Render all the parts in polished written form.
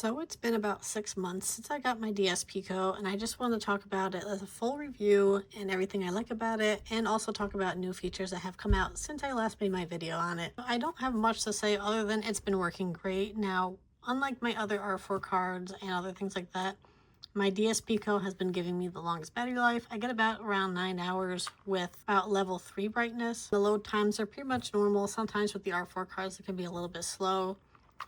So it's been about 6 months since I got my DSpico, and I just want to talk about it as a full review and everything I like about it, and also talk about new features that have come out since I last made my video on it. I don't have much to say other than it's been working great. Now, unlike my other R4 cards and other things like that, my DSpico has been giving me the longest battery life. I get about around 9 hours with about level 3 brightness. The load times are pretty much normal. Sometimes with the R4 cards it can be a little bit slow.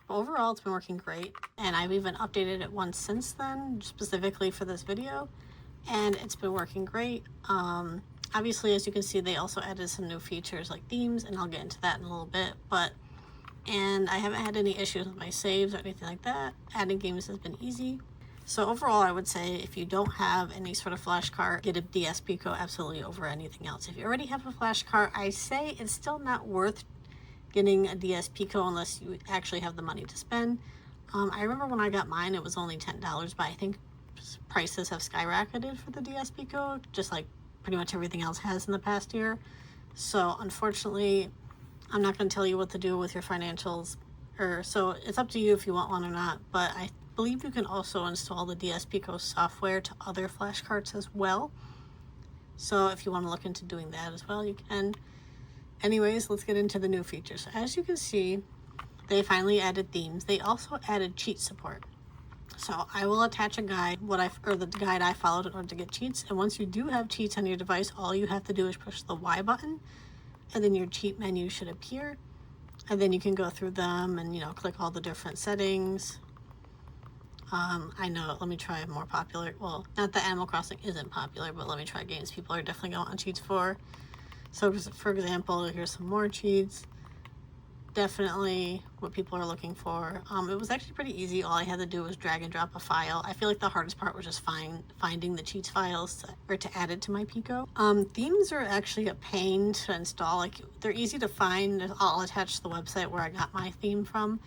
But overall, it's been working great, and I've even updated it once since then, specifically for this video, and it's been working great. Obviously, as you can see, they also added some new features like themes, and I'll get into that in a little bit, and I haven't had any issues with my saves or anything like that. Adding games has been easy. So overall, I would say if you don't have any sort of Flashcart, get a DSpico absolutely over anything else. If you already have a Flashcart, I say it's still not worth getting a DSpico unless you actually have the money to spend. I remember when I got mine, it was only $10, but I think prices have skyrocketed for the DSpico, just like pretty much everything else has in the past year. So unfortunately, I'm not going to tell you what to do with your financials, so it's up to you if you want one or not, but I believe you can also install the DSpico software to other flashcarts as well. So if you want to look into doing that as well, you can. Anyways, let's get into the new features. As you can see, they finally added themes. They also added cheat support. So I will attach a guide, the guide I followed in order to get cheats. And once you do have cheats on your device, all you have to do is push the Y button, and then your cheat menu should appear. And then you can go through them and, click all the different settings. I know, let me try a more popular, well, not that Animal Crossing isn't popular, but let me try games people are definitely going on cheats for. So for example, here's some more cheats. Definitely what people are looking for. It was actually pretty easy. All I had to do was drag and drop a file. I feel like the hardest part was just finding the cheats files to add it to my Pico. Themes are actually a pain to install. Like, they're easy to find. I'll attach the website where I got my theme from.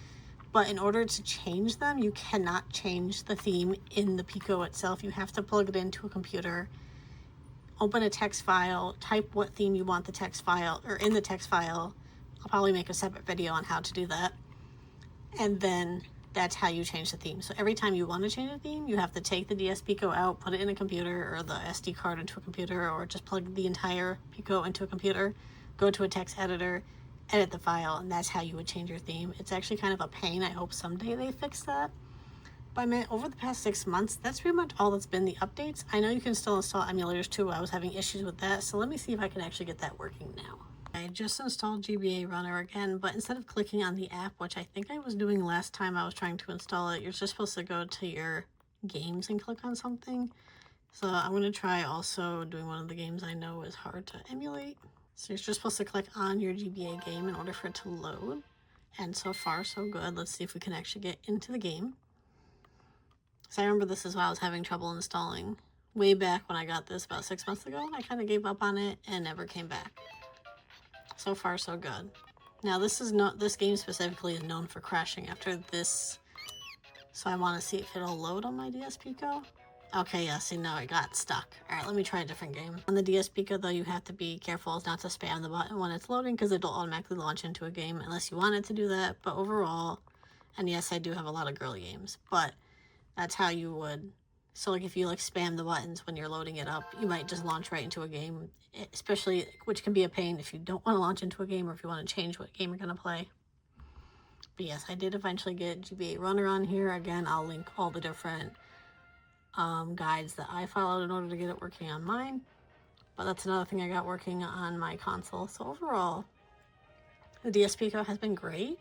But in order to change them, you cannot change the theme in the Pico itself. You have to plug it into a computer, open a text file, type what theme you want the text file, or in the text file. I'll probably make a separate video on how to do that. And then that's how you change the theme. So every time you want to change a theme, you have to take the DSpico out, put it in a computer, or the SD card into a computer, or just plug the entire Pico into a computer, go to a text editor, edit the file, and that's how you would change your theme. It's actually kind of a pain. I hope someday they fix that. But over the past 6 months, that's pretty much all that's been the updates. I know you can still install emulators too. I was having issues with that, so let me see if I can actually get that working now. I just installed GBA Runner again, but instead of clicking on the app, which I think I was doing last time I was trying to install it, you're just supposed to go to your games and click on something. So I'm going to try also doing one of the games I know is hard to emulate. So you're just supposed to click on your GBA game in order for it to load. And so far, so good. Let's see if we can actually get into the game. So I remember this is why I was having trouble installing way back when I got this about 6 months ago, and I kind of gave up on it and never came back. So far, so good. Now this game specifically is known for crashing after this, so I want to see if it'll load on my DSpico. Okay, yeah, see, now it got stuck. Alright, let me try a different game. On the DSpico, though, you have to be careful not to spam the button when it's loading, because it'll automatically launch into a game unless you want it to do that. But overall, and yes, I do have a lot of girly games, but that's how you would. So like if you spam the buttons when you're loading it up, you might just launch right into a game, especially, which can be a pain if you don't want to launch into a game or if you want to change what game you're going to play. But yes, I did eventually get GBA Runner on here. Again, I'll link all the different guides that I followed in order to get it working on mine. But that's another thing I got working on my console. So overall, the DSpico has been great.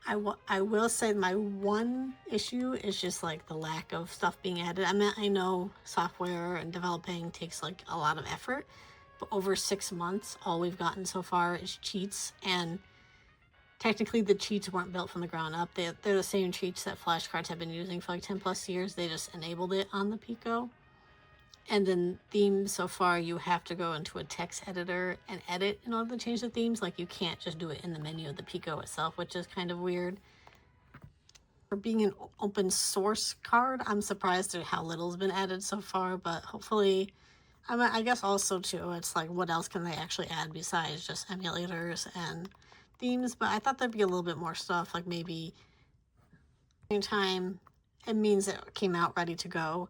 I will say my one issue is just the lack of stuff being added. I mean, I know software and developing takes a lot of effort, but over 6 months, all we've gotten so far is cheats, and technically the cheats weren't built from the ground up. They're the same cheats that flashcards have been using for 10 plus years. They just enabled it on the Pico. And then themes, so far, you have to go into a text editor and edit in order to change the themes. You can't just do it in the menu of the Pico itself, which is kind of weird. For being an open source card, I'm surprised at how little's been added so far, but hopefully, I guess also too, it's what else can they actually add besides just emulators and themes? But I thought there'd be a little bit more stuff, maybe same time it means it came out ready to go,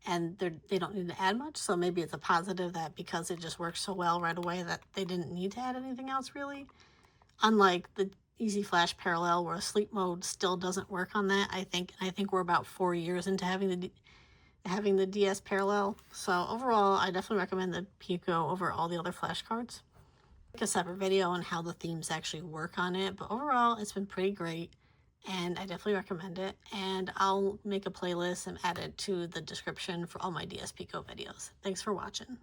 and they don't need to add much. So maybe it's a positive that because it just works so well right away that they didn't need to add anything else really. Unlike the Easy Flash Parallel, where sleep mode still doesn't work on that. I think we're about 4 years into having the DS Parallel. So overall, I definitely recommend the Pico over all the other flash cards. Make a separate video on how the themes actually work on it, but overall, it's been pretty great, and I definitely recommend it. And I'll make a playlist and add it to the description for all my DSpico videos. Thanks for watching.